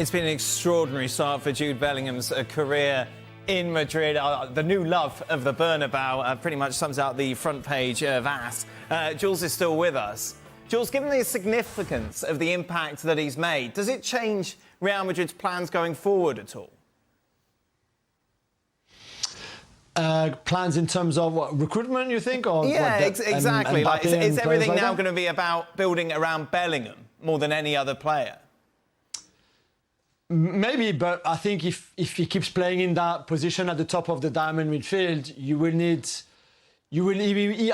It's been an extraordinary start for Jude Bellingham's career in Madrid. The new love of the Bernabeu pretty much sums out the front page of AS. Jules is still with us. Jules, given the significance of the impact that he's made, does it change Real Madrid's plans going forward at all? Plans in terms of what, recruitment, you think? Or yeah, exactly. And is everything now like going to be about building around Bellingham more than any other player? Maybe, but I think if he keeps playing in that position at the top of the diamond midfield,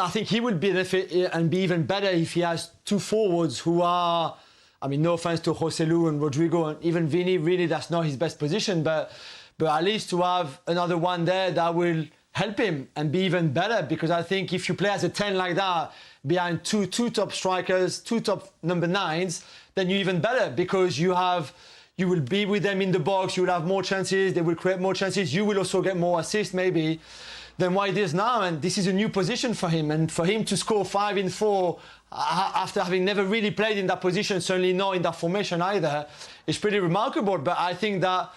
I think he will benefit and be even better if he has two forwards who are, I mean, no offense to Joselu and Rodrigo and even Vini, really that's not his best position, but at least to have another one there that will help him and be even better, because I think if you play as a 10 like that, behind two top strikers, two top number 9s, then you're even better, because you will be with them in the box, you will have more chances, they will create more chances, you will also get more assists maybe than what it is now, and this is a new position for him, and for him to score 5 in 4 after having never really played in that position, certainly not in that formation either, is pretty remarkable. But I think that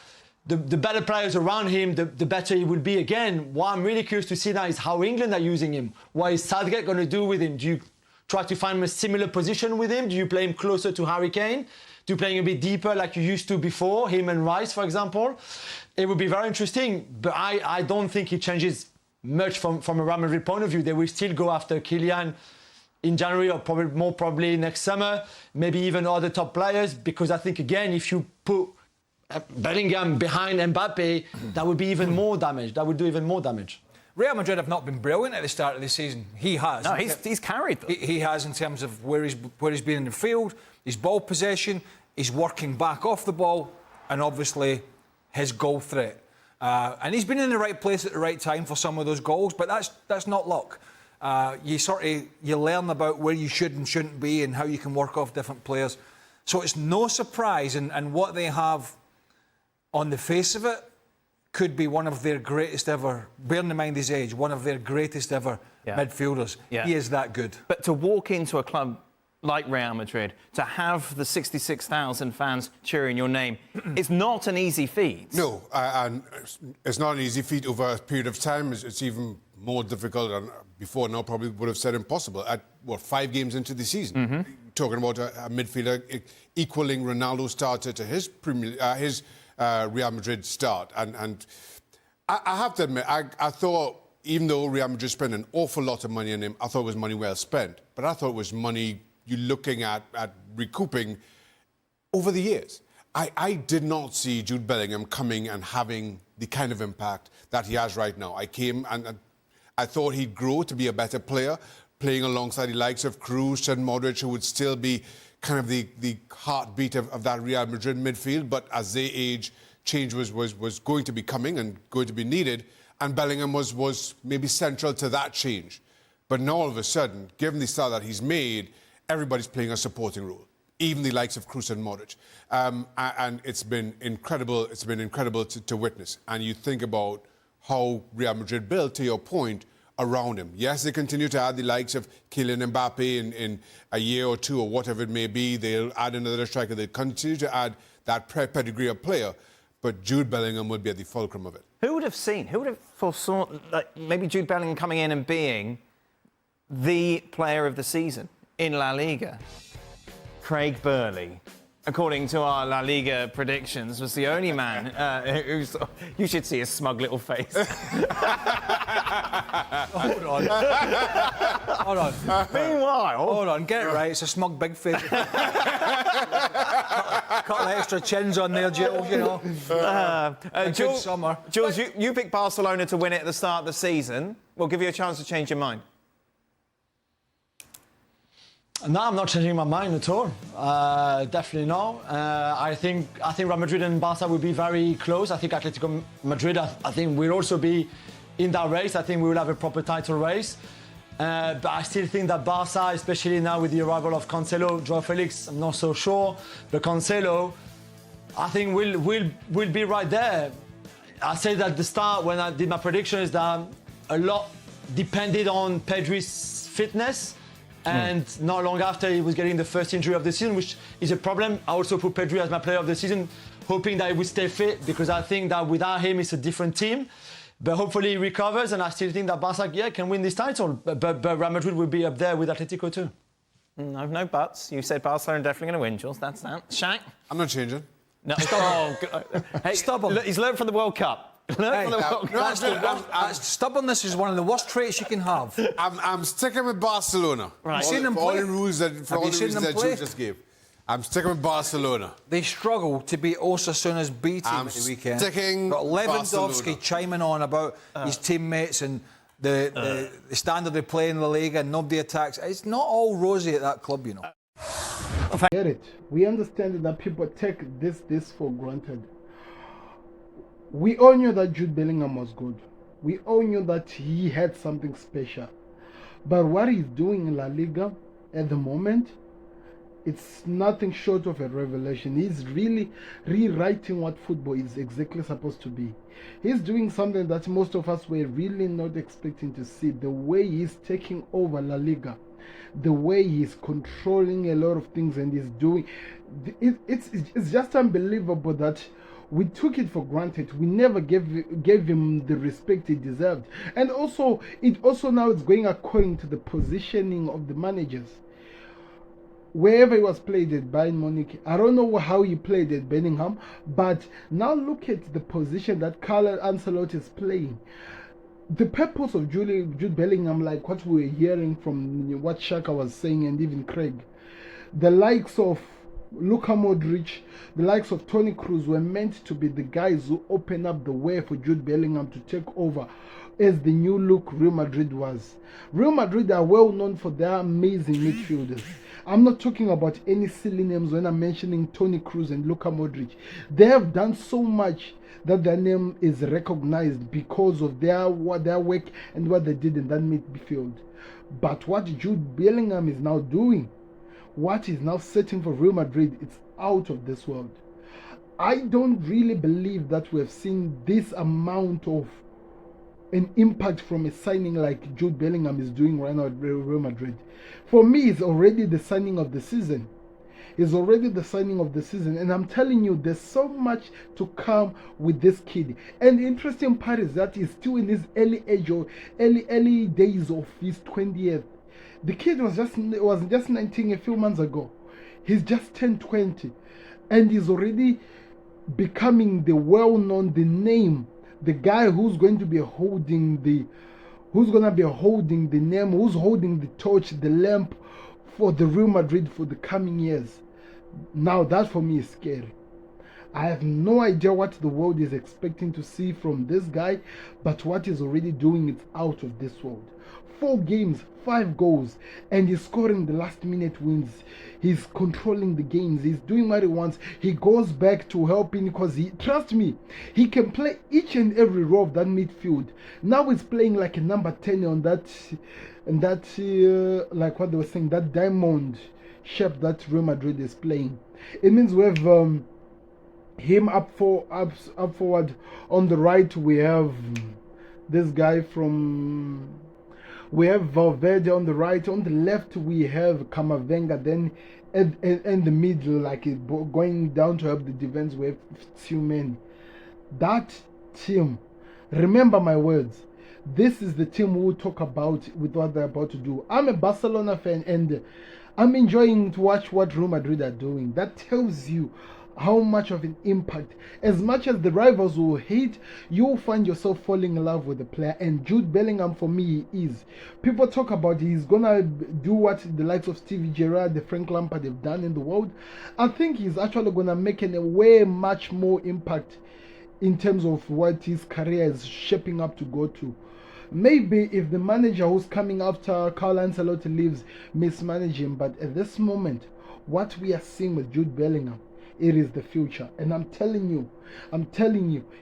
the better players around him, the better he will be again. What I'm really curious to see now is how England are using him. What is Southgate going to do with him? Do you try to find a similar position with him? Do you play him closer to Harry Kane? Do you play him a bit deeper like you used to before, him and Rice, for example? It would be very interesting, but I don't think it changes much from a Real Madrid point of view. They will still go after Kylian in January, or probably next summer, maybe even other top players, because I think, again, if you put Bellingham behind Mbappe, that would be even more damage. That would do even more damage. Real Madrid have not been brilliant at the start of the season. He has. No, he's carried them. He has, in terms of where he's been in the field, his ball possession, his working back off the ball, and obviously his goal threat. And he's been in the right place at the right time for some of those goals, but that's not luck. You learn about where you should and shouldn't be and how you can work off different players. So it's no surprise, and what they have on the face of it could be one of their greatest ever, bearing in mind his age, one of their greatest ever midfielders. Yeah. He is that good. But to walk into a club like Real Madrid, to have the 66,000 fans cheering your name, it's not an easy feat. No, and it's not an easy feat over a period of time. It's even more difficult, and before now probably would have said impossible. At, 5 games into the season, talking about a midfielder equaling Ronaldo's start to his Real Madrid start. And I have to admit, I thought, even though Real Madrid spent an awful lot of money on him, I thought it was money well spent. But I thought it was money you're looking at recouping over the years. I did not see Jude Bellingham coming and having the kind of impact that he has right now. I came and I thought he'd grow to be a better player, playing alongside the likes of Kroos and Modric, who would still be kind of the heartbeat of that Real Madrid midfield. But as they age, change was going to be coming and going to be needed, and Bellingham was maybe central to that change. But now all of a sudden, given the start that he's made, everybody's playing a supporting role, even the likes of Kroos and Modric. And it's been incredible. It's been incredible to witness. And you think about how Real Madrid built, to your point, around him. Yes, they continue to add the likes of Kylian Mbappe in a year or two or whatever it may be. They'll add another striker. They'll continue to add that pedigree of player. But Jude Bellingham will be at the fulcrum of it. Who would have seen, who would have foresaw maybe Jude Bellingham coming in and being the player of the season in La Liga? Craig Burley, according to our La Liga predictions, was the only man who's... You should see his smug little face. Hold on. Hold on. Meanwhile... Hold on, get it right. It's a smug big face. Couple of extra chins on there, Jules, you know. Good summer. Jules, you picked Barcelona to win it at the start of the season. We'll give you a chance to change your mind. No, I'm not changing my mind at all. Definitely not. I think Real Madrid and Barca will be very close. I think Atletico Madrid, I think, will also be in that race. I think we will have a proper title race. But I still think that Barca, especially now with the arrival of Cancelo, Joao Felix, I'm not so sure. But Cancelo, I think will be right there. I said at the start when I did my predictions that a lot depended on Pedri's fitness. And not long after, he was getting the first injury of the season, which is a problem. I also put Pedri as my player of the season, hoping that he would stay fit, because I think that without him, it's a different team. But hopefully he recovers, and I still think that Barca, can win this title. But Real Madrid will be up there with Atletico too. No buts. You said Barcelona are definitely going to win, Jules. That's that. Shaq? I'm not changing. No. Oh, hey, Stubborn. Look, he's learned from the World Cup. Stubbornness is one of the worst traits you can have. I'm sticking with Barcelona. Right. Seen them For all play? the rules that, Have you seen them you play? just gave. I'm sticking with Barcelona. They struggle to beat Osasuna's B team I'm at the weekend. sticking Got Lewandowski Barcelona. chiming on about his teammates and the standard they play in La Liga and nobody attacks. It's not all rosy at that club, you know. Get it. We understand that people take this for granted. We all knew that Jude Bellingham was good. We all knew that he had something special. But what he's doing in La Liga at the moment, it's nothing short of a revelation. He's really rewriting what football is exactly supposed to be. He's doing something that most of us were really not expecting to see. The way he's taking over La Liga, the way he's controlling a lot of things, and he's doing it's just unbelievable that we took it for granted. We never gave him the respect he deserved. And also now it's going according to the positioning of the managers. Wherever he was played at Bayern Munich, I don't know how he played at Bellingham, but now look at the position that Carlo Ancelotti is playing. The purpose of Jude Bellingham, like what we were hearing from what Shaka was saying and even Craig, the likes of Luka Modric, the likes of Toni Kroos were meant to be the guys who open up the way for Jude Bellingham to take over as the new look Real Madrid was. Real Madrid are well known for their amazing midfielders. I'm not talking about any silly names when I'm mentioning Toni Kroos and Luka Modric. They have done so much that their name is recognized because of their work and what they did in that midfield. But what Jude Bellingham is now doing, what he's now setting for Real Madrid, it's out of this world. I don't really believe that we have seen this amount of an impact from a signing like Jude Bellingham is doing right now at Real Madrid. For me, it's already the signing of the season. It's already the signing of the season, and I'm telling you, there's so much to come with this kid. And the interesting part is that he's still in his early days of his 20th. The kid was just 19 a few months ago. He's just turned 20, and he's already becoming the well-known, the name, the guy who's going to be holding the name, who's holding the torch, the lamp for the Real Madrid for the coming years. Now that for me is scary. I have no idea what the world is expecting to see from this guy, but what he's already doing is out of this world. 4 games, 5 goals, and he's scoring the last minute wins. He's controlling the games. He's doing what he wants. He goes back to helping because trust me, he can play each and every role of that midfield. Now he's playing like a number 10 on that, like what they were saying, that diamond shape that Real Madrid is playing. It means we have him up forward. On the right, we have this guy from. We have Valverde on the right. On the left, we have Camavinga. Then in the middle, like going down to help the defense, we have Tchouameni. That team, remember my words, this is the team we'll talk about with what they're about to do. I'm a Barcelona fan, and I'm enjoying to watch what Real Madrid are doing. That tells you how much of an impact. As much as the rivals will hate, you'll find yourself falling in love with the player. And Jude Bellingham, for me, is. People talk about he's gonna do what the likes of Stevie Gerrard, the Frank Lampard have done in the world. I think he's actually gonna make a way much more impact in terms of what his career is shaping up to go to. Maybe if the manager who's coming after Carlo Ancelotti leaves mismanage him, but at this moment, what we are seeing with Jude Bellingham, it is the future. And I'm telling you,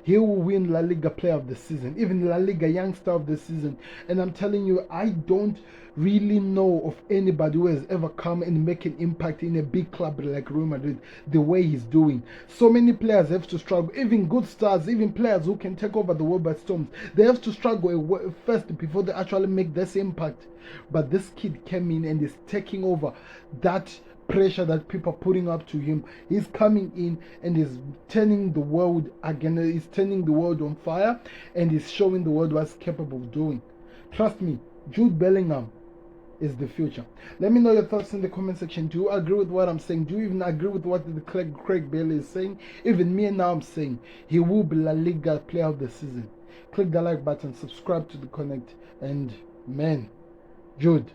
he will win La Liga Player of the Season, even La Liga Youngster of the Season. And I'm telling you, I don't really know of anybody who has ever come and make an impact in a big club like Real Madrid the way he's doing. So many players have to struggle, even good stars, even players who can take over the world by storms. They have to struggle first before they actually make this impact. But this kid came in and is taking over that pressure that people are putting up to him. He's coming in and is turning the world again. He's turning the world on fire, and he's showing the world what's capable of doing. Trust me, Jude Bellingham is the future. Let me know your thoughts in the comment section. Do you agree with what I'm saying? Do you even agree with what the Craig Bailey is saying? Even me now I'm saying he will be La Liga Player of the Season. Click the like button, subscribe to the Connect, and man, Jude,